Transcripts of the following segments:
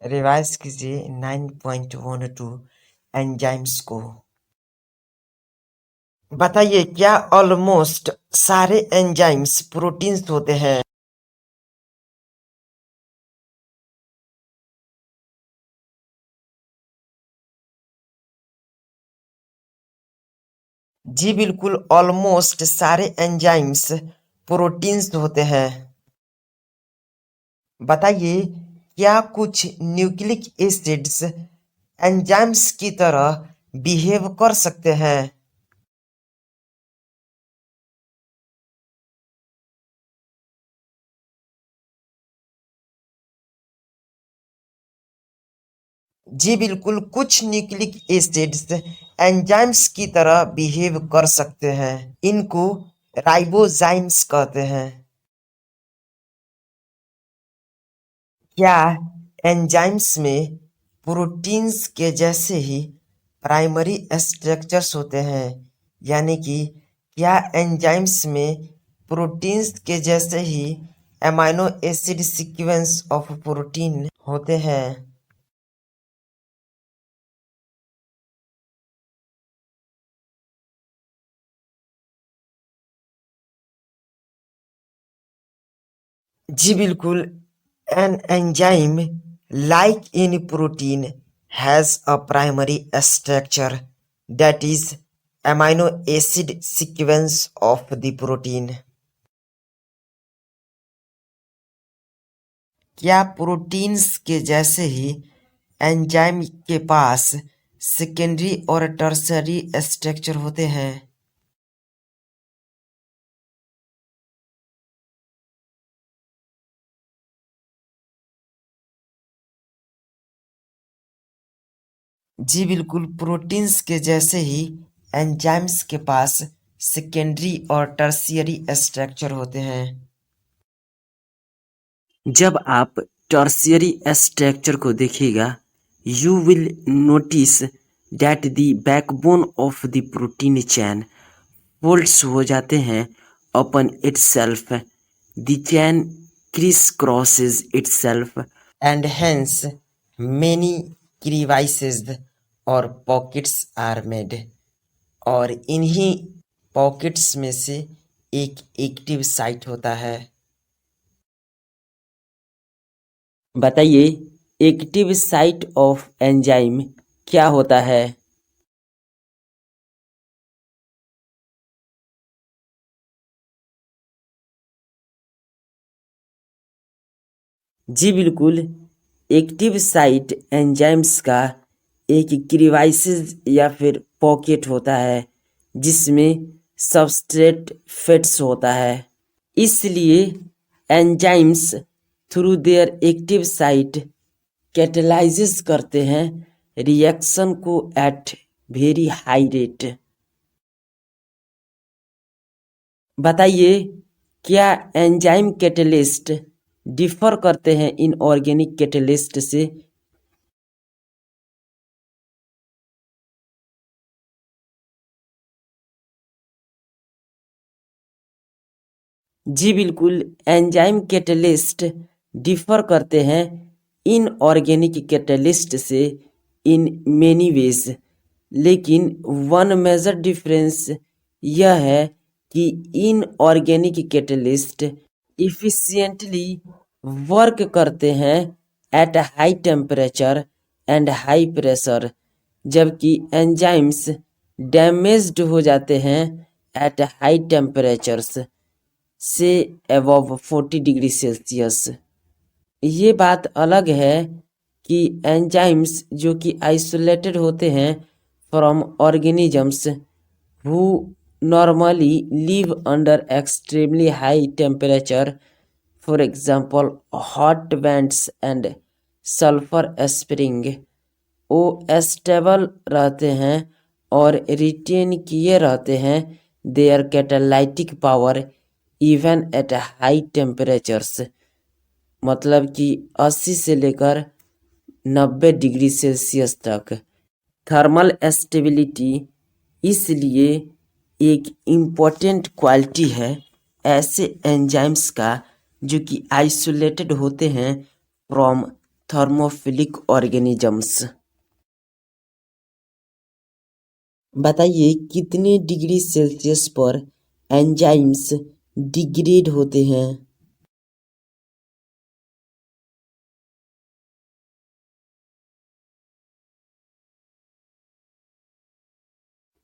Revise कीजिए 9.12 enzymes को। बताइए क्या ऑलमोस्ट सारे एंजाइम्स प्रोटीन्स होते हैं? जी बिल्कुल, ऑलमोस्ट सारे एंजाइम्स प्रोटीन्स होते हैं। बताइए क्या कुछ न्यूक्लिक एसिड्स एंजाइम्स की तरह बिहेव कर सकते हैं? जी बिल्कुल, कुछ न्यूक्लिक एसिड्स एंजाइम्स की तरह बिहेव कर सकते हैं। इनको राइबोजाइम्स कहते हैं। क्या एंजाइम्स में प्रोटीन्स के जैसे ही प्राइमरी स्ट्रक्चर्स होते हैं? यानी कि क्या एंजाइम्स में प्रोटीन्स के जैसे ही amino acid sequence of protein होते हैं? जी बिल्कुल, an enzyme like any protein has a primary structure that is amino acid sequence of the protein. क्या प्रोटीन्स के जैसे ही एंजाइम के पास सेकेंडरी और टर्सरी स्ट्रक्चर होते हैं? जी बिल्कुल, प्रोटीन्स के जैसे ही एंजाइम्स के पास सेकेंडरी और टर्शियरी स्ट्रक्चर होते हैं। जब आप टर्शियरी स्ट्रक्चर को देखिएगा, you will notice that the backbone of the protein chain folds हो जाते हैं अपॉन इटसेल्फ, द चैन क्रिस crosses itself and hence many crevices और पॉकेट्स आर मेड। और इन्हीं पॉकेट्स में से एक एक्टिव साइट होता है। बताइए एक्टिव साइट ऑफ एंजाइम क्या होता है? जी बिल्कुल, एक्टिव साइट एंजाइम्स का एक क्रीवाइसिस या फिर पॉकेट होता है जिसमें सबस्ट्रेट फेट्स होता है। इसलिए enzymes through their active site catalysis करते हैं रिएक्शन को एट वेरी हाई रेट। बताइए क्या एंजाइम कैटेलिस्ट डिफर करते हैं इनऑर्गेनिक कैटेलिस्ट से? जी बिल्कुल, एंजाइम कैटेलिस्ट डिफर करते हैं इनऑर्गेनिक कैटेलिस्ट से इन मेनी वेज, लेकिन वन मेजर डिफरेंस यह है कि इनऑर्गेनिक कैटेलिस्ट इफिशिएंटली वर्क करते हैं at high temperature and high pressure, जबकि एंजाइम्स डैमेज्ड हो जाते हैं एट हाई टेम्परेचर्स से अबव 40 डिग्री सेल्सियस। ये बात अलग है कि एंजाइम्स जो कि आइसोलेटेड होते हैं from organisms who normally live under extremely high temperature, for example hot vents and sulfur spring, वो स्टेबल रहते हैं और रिटेन किए रहते हैं their catalytic power even at high temperatures, मतलब कि 80 से लेकर 90 डिग्री सेल्सियस तक। थर्मल स्टेबिलिटी इसलिए एक इम्पोर्टेंट क्वालिटी है ऐसे एंजाइम्स का जो कि आइसोलेटेड होते हैं फ्रॉम थर्मोफिलिक ऑर्गेनिजम्स। बताइए कितने डिग्री सेल्सियस पर एंजाइम्स डिग्रेड होते हैं?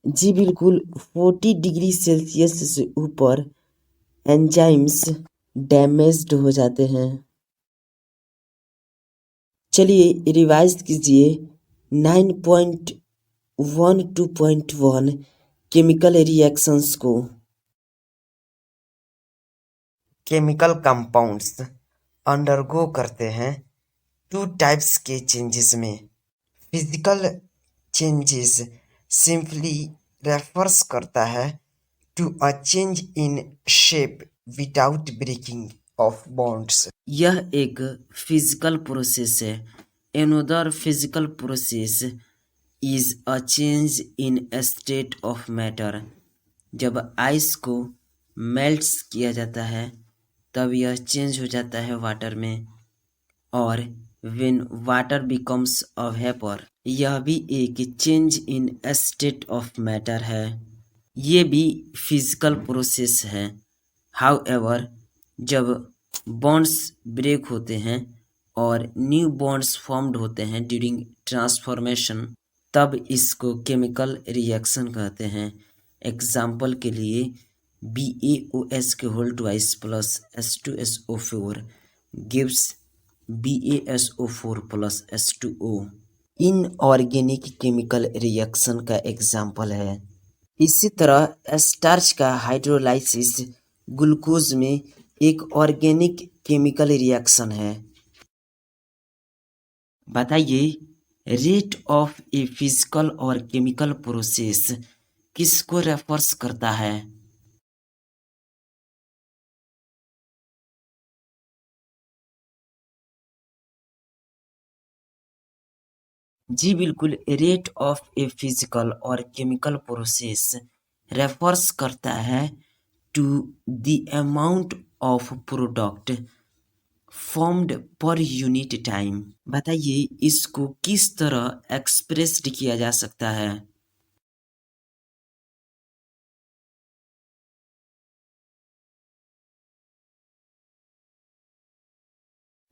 जी बिल्कुल, 40 डिग्री सेल्सियस से ऊपर एंजाइम्स डैमेज्ड हो जाते हैं। चलिए रिवाइज कीजिए 9.12.1 केमिकल रिएक्शंस को। केमिकल कंपाउंड्स अंडरगो करते हैं टू टाइप्स के चेंजेस में। फिजिकल चेंजेस सिंपली रेफर्स करता है to a change in shape without breaking of bonds. यह एक फिजिकल प्रोसेस है। Another physical process is a change in state of matter. जब आइस को मेल्ट्स किया जाता है तब यह चेंज हो जाता है वाटर में। और when water becomes a vapour, यह भी एक change in state of matter है। ये भी फिजिकल प्रोसेस है। हाउएवर, जब बॉन्ड्स ब्रेक होते हैं और न्यू बॉन्ड्स फॉर्म्ड होते हैं ड्यूरिंग ट्रांसफॉर्मेशन, तब इसको केमिकल रिएक्शन कहते हैं। एग्जाम्पल के लिए BaOH के whole twice plus H2SO4 gives BaSO4 plus H2O। Inorganic chemical reaction का एग्जाम्पल है। इसी तरह स्टार्च का हाइड्रोलाइसिस ग्लूकोज में एक ऑर्गेनिक केमिकल रिएक्शन है। बताइए रेट ऑफ ए फिजिकल और केमिकल प्रोसेस किसको रेफर्स करता है? जी बिल्कुल, रेट ऑफ ए फिजिकल और केमिकल प्रोसेस रेफर्स करता है to the amount of product formed per unit time. बताइए इसको किस तरह एक्सप्रेस्ड किया जा सकता है?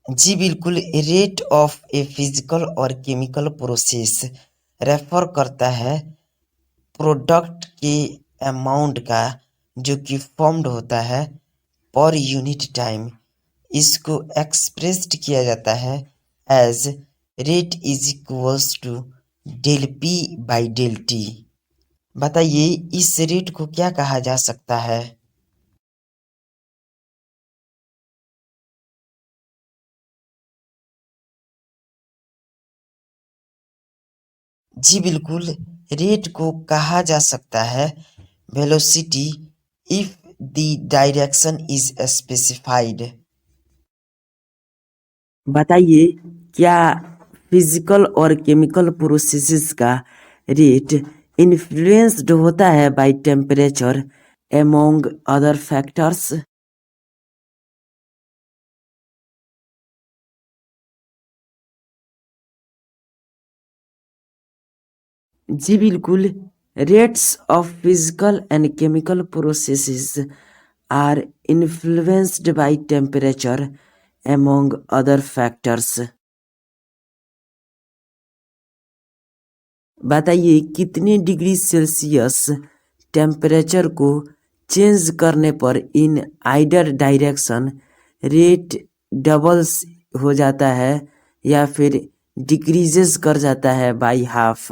जी बिल्कुल, रेट ऑफ ए फिजिकल और केमिकल प्रोसेस रेफर करता है प्रोडक्ट के अमाउंट का जो कि फॉर्म्ड होता है पर यूनिट टाइम। इसको एक्सप्रेस्ड किया जाता है as rate is equals to del p by del t. बताइए इस रेट को क्या कहा जा सकता है? जी बिल्कुल, रेट को कहा जा सकता है velocity if the direction is specified. बताइए क्या फिजिकल और केमिकल प्रोसेसेस का रेट इन्फ्लुएंस्ड होता है by temperature among other factors? जी बिल्कुल, rates of physical and chemical processes are influenced by temperature among other factors. बताइए कितने डिग्री सेल्सियस टेम्परेचर को चेंज करने पर in either direction rate doubles हो जाता है या फिर डिक्रीजेस कर जाता है बाई हाफ?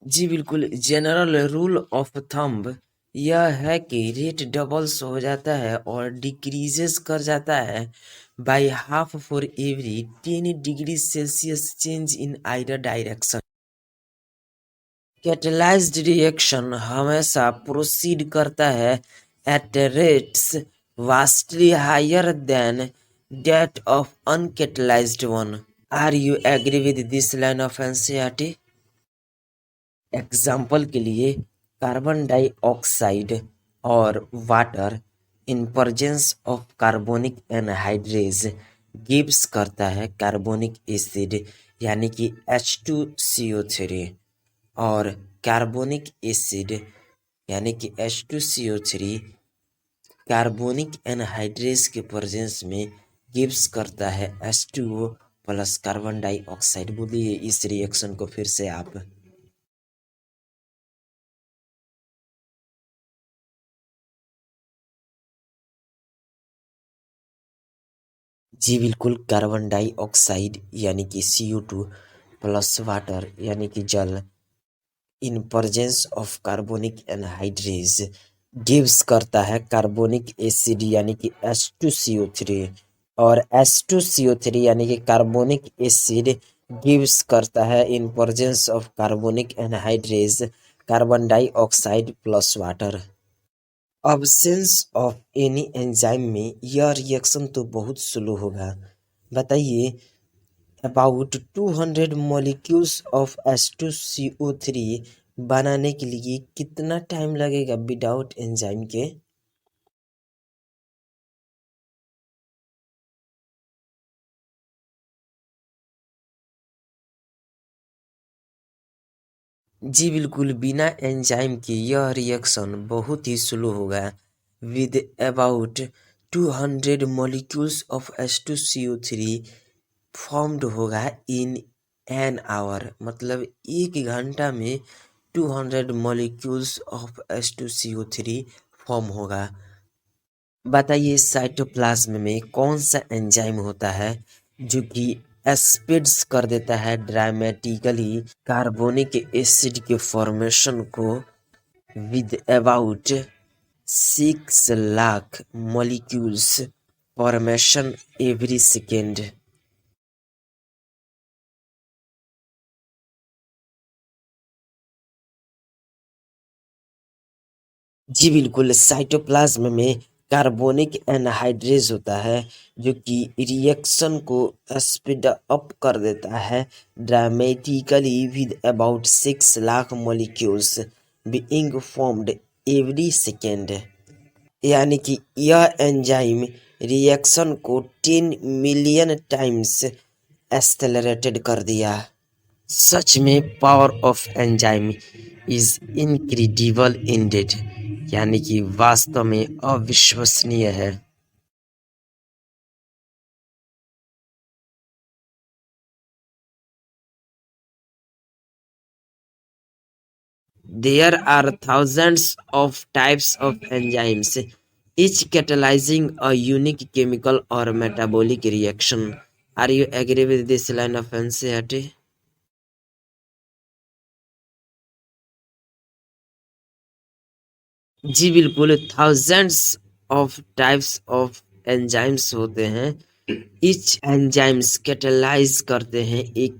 जी बिल्कुल, जनरल रूल ऑफ थंब यह है कि रेट डबल्स हो जाता है और डिक्रीजेस कर जाता है by half for every 10 degree Celsius change in either direction. Catalysed reaction हमेशा प्रोसीड करता है at rates vastly higher than that of uncatalysed one. Are you agree with this line of NCERT? Example के लिए carbon dioxide और water in presence of carbonic anhydrase gives करता है carbonic acid यानी कि H2CO3 और कार्बोनिक एसिड यानी कि H2CO3 कार्बोनिक एनहाइड्रेज के प्रेजेंस में गिव्स करता है H2O प्लस कार्बन डाइऑक्साइड। बोलिए इस रिएक्शन को फिर से आप। जी बिल्कुल, कार्बन डाइऑक्साइड यानी कि CO2 प्लस वाटर यानी कि जल इन presence of carbonic anhydrase gives करता है कार्बोनिक एसिड यानी कि H2CO3 और H2CO3 यानी कि कार्बोनिक एसिड गिव्स करता है इन presence of carbonic anhydrase carbon dioxide plus water. Absence of any enzyme में यह रिएक्शन तो बहुत स्लो होगा। बताइए, अबाउट 200 मॉलिक्यूल्स ऑफ H2CO3 बनाने के लिए कितना टाइम लगेगा विदाउट एंजाइम के? जी बिल्कुल, बिना एंजाइम के यह रिएक्शन बहुत ही स्लो होगा। With about 200 molecules of H2CO3 formed होगा इन एन आवर, मतलब 1 घंटा में 200 मॉलिक्यूल्स ऑफ H2CO3 फॉर्म होगा। बताइए, साइटोप्लाज्म में कौन सा एंजाइम होता है जो कि एस्पिड्स कर देता है ड्रामेटिकली कार्बोनिक एसिड के फॉर्मेशन को with about 6 lakh molecules formation every second. जी बिल्कुल, साइटोप्लाज्म में कार्बोनिक एनहाइड्रेज होता है जो कि रिएक्शन को स्पीड अप कर देता है dramatically with about 6 lakh molecules being formed every second. यानी कि यह एंजाइम रिएक्शन को 10 मिलियन टाइम्स एक्सेलरेटेड कर दिया। सच में power of enzyme is incredible indeed, यानी कि वास्तव में अविश्वसनीय है। There are thousands of types of enzymes, each catalyzing a unique chemical or metabolic reaction. Are you agree with this line of NCERT? जी बिल्कुल, thousands of types of enzymes होते हैं। each enzymes catalyse करते हैं एक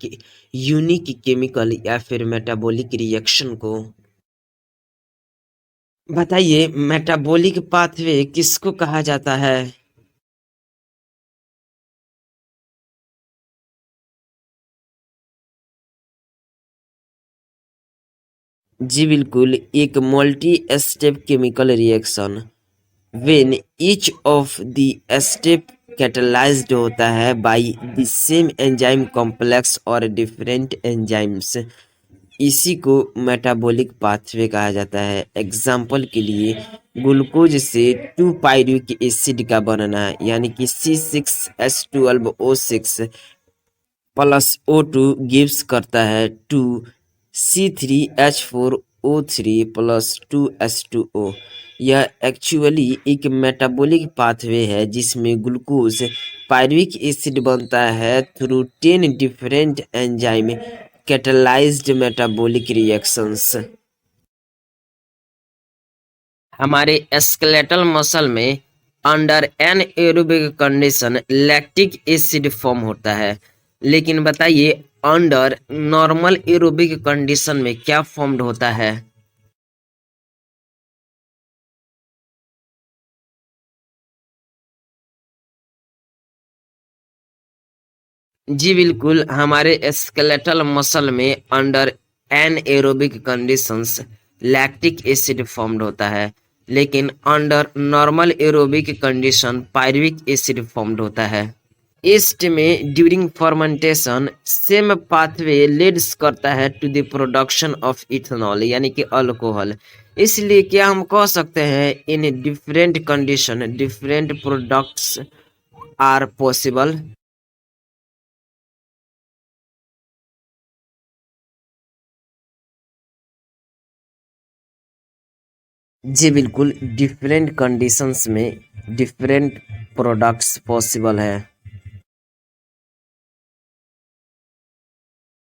unique chemical या फिर metabolic reaction को। बताइए, मेटाबॉलिक पाथवे किसको कहा जाता है? जी बिल्कुल, एक multi step chemical reaction when each of the step catalysed होता है by the same enzyme complex और डिफरेंट एंजाइम्स, इसी को मेटाबॉलिक पाथवे कहा जाता है। एग्जाम्पल के लिए, ग्लूकोज से 2 पायरुविक एसिड का बनना यानी कि C6H12O6 प्लस O2 गिव्स करता है 2C3H4O3 प्लस 2H2O। यह एक्चुअली एक मेटाबॉलिक पाथवे है जिसमें ग्लूकोज पायरुविक एसिड बनता है through 10 different enzyme catalysed metabolic reactions. हमारे स्केलेटल मसल में under anaerobic condition lactic acid form होता है, लेकिन बताइए अंडर नॉर्मल एरोबिक कंडीशन में क्या फॉर्म्ड होता है? जी बिल्कुल, हमारे स्केलेटल मसल में under anaerobic conditions lactic acid formed होता है, लेकिन under normal aerobic condition pyruvic acid formed होता है। ईस्ट में during fermentation same pathway leads करता है to the production of ethanol यानी कि अल्कोहल। इसलिए क्या हम कह सकते हैं in different condition different products are possible. जी बिल्कुल, डिफरेंट कंडीशंस में डिफरेंट प्रोडक्ट्स पॉसिबल है।